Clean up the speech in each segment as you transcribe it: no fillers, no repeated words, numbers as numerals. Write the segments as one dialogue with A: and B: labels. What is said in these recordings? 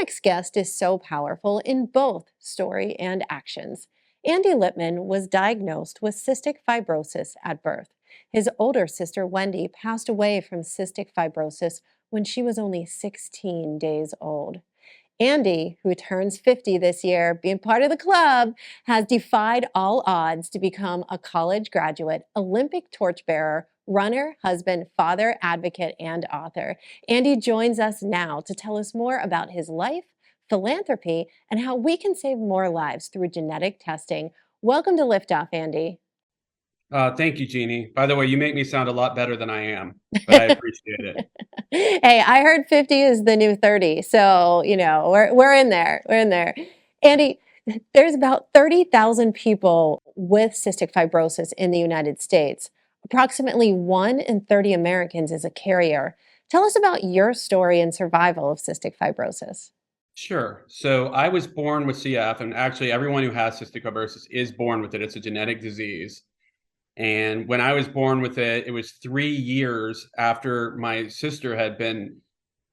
A: next guest is so powerful in both story and actions. Andy Lipman was diagnosed with cystic fibrosis at birth. His older sister, Wendy, passed away from cystic fibrosis when she was only 16 days old. Andy, who turns 50 this year, being part of the club, has defied all odds to become a college graduate, Olympic torchbearer, runner, husband, father, advocate, and author. Andy joins us now to tell us more about his life, philanthropy, and how we can save more lives through genetic testing. Welcome to Liftoff, Andy.
B: Thank you, Jeannie. By the way, you make me sound a lot better than I am, but I appreciate it.
A: Hey, I heard 50 is the new 30. So, we're in there. We're in there. Andy, there's about 30,000 people with cystic fibrosis in the United States. Approximately 1 in 30 Americans is a carrier. Tell us about your story and survival of cystic fibrosis.
B: Sure. So I was born with CF, and actually, everyone who has cystic fibrosis is born with it. It's a genetic disease. And when I was born with it, it was 3 years after my sister had been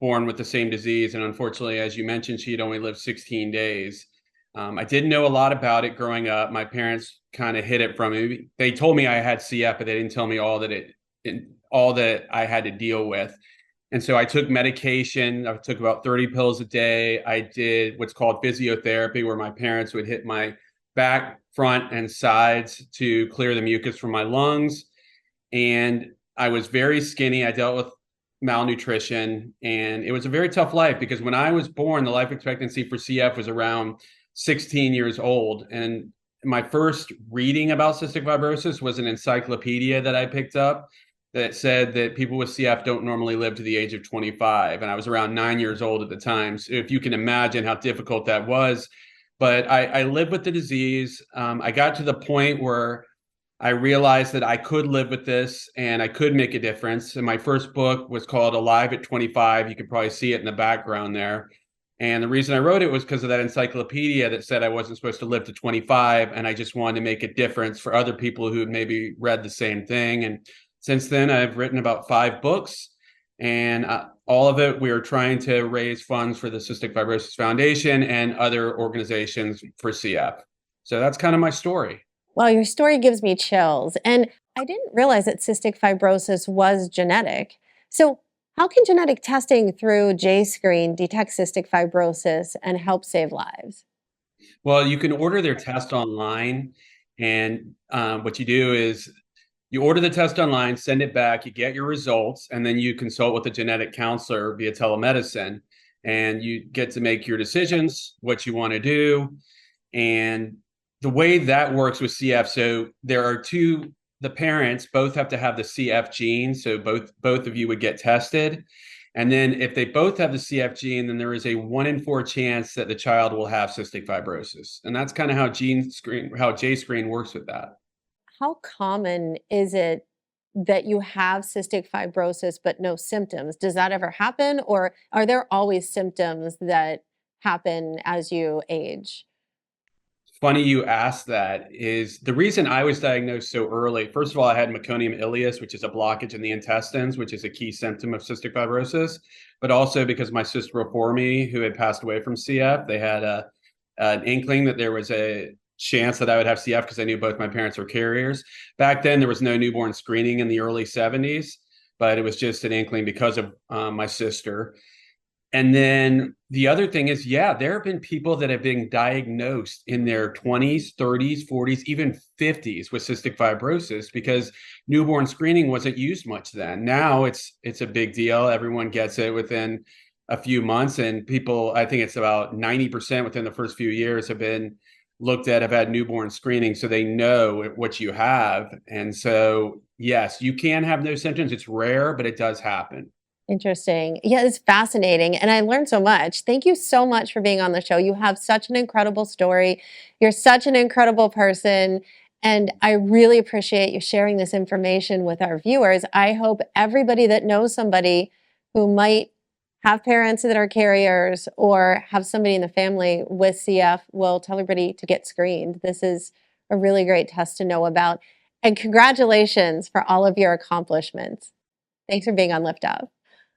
B: born with the same disease. And unfortunately, as you mentioned, she had only lived 16 days. I didn't know a lot about it growing up. My parents kind of hid it from me. They told me I had CF, but they didn't tell me all that I had to deal with. And so I took medication. I took about 30 pills a day. I did what's called physiotherapy, where my parents would hit my back, front, and sides to clear the mucus from my lungs. And I was very skinny. I dealt with malnutrition, and it was a very tough life because when I was born, the life expectancy for CF was around 16 years old. And my first reading about cystic fibrosis was an encyclopedia that I picked up that said that people with CF don't normally live to the age of 25. And I was around 9 years old at the time. So if you can imagine how difficult that was. But I lived with the disease. I got to the point where I realized that I could live with this and I could make a difference. And my first book was called Alive at 25. You could probably see it in the background there. And the reason I wrote it was because of that encyclopedia that said I wasn't supposed to live to 25. And I just wanted to make a difference for other people who had maybe read the same thing. And since then, I've written about 5 books. And all of it, we are trying to raise funds for the Cystic Fibrosis Foundation and other organizations for CF. So that's kind of my story.
A: Well, your story gives me chills. And I didn't realize that cystic fibrosis was genetic. So, how can genetic testing through J-screen detect cystic fibrosis and help save lives?
B: Well, you can order their test online. And what you do is you order the test online, send it back, you get your results, and then you consult with a genetic counselor via telemedicine. And you get to make your decisions, what you want to do. And the way that works with CF, so there are the parents both have to have the CF gene. So both of you would get tested. And then if they both have the CF gene, then there is a 1 in 4 chance that the child will have cystic fibrosis. And that's kind of how J screen works with that.
A: How common is it that you have cystic fibrosis but no symptoms? Does that ever happen, or are there always symptoms that happen as you age?
B: Funny you asked that. Is the reason I was diagnosed so early. First of all, I had meconium ileus, which is a blockage in the intestines, which is a key symptom of cystic fibrosis, but also because my sister before me, who had passed away from CF, they had an inkling that there was a chance that I would have CF because I knew both my parents were carriers. Back then, there was no newborn screening in the early 70s, but it was just an inkling because of my sister. And then the other thing is, yeah, there have been people that have been diagnosed in their 20s, 30s, 40s, even 50s with cystic fibrosis because newborn screening wasn't used much then. Now it's a big deal. Everyone gets it within a few months, and people, I think it's about 90% within the first few years have been looked at, have had newborn screening, so they know what you have. And so, yes, you can have no symptoms. It's rare, but it does happen.
A: Interesting. Yeah, it's fascinating. And I learned so much. Thank you so much for being on the show. You have such an incredible story. You're such an incredible person. And I really appreciate you sharing this information with our viewers. I hope everybody that knows somebody who might have parents that are carriers or have somebody in the family with CF will tell everybody to get screened. This is a really great test to know about. And congratulations for all of your accomplishments. Thanks for being on Lift Up.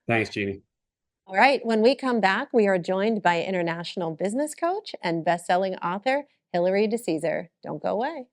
B: Thanks, Jeannie.
A: All right, when we come back, we are joined by international business coach and best-selling author Hilary DeCesar. Don't go away.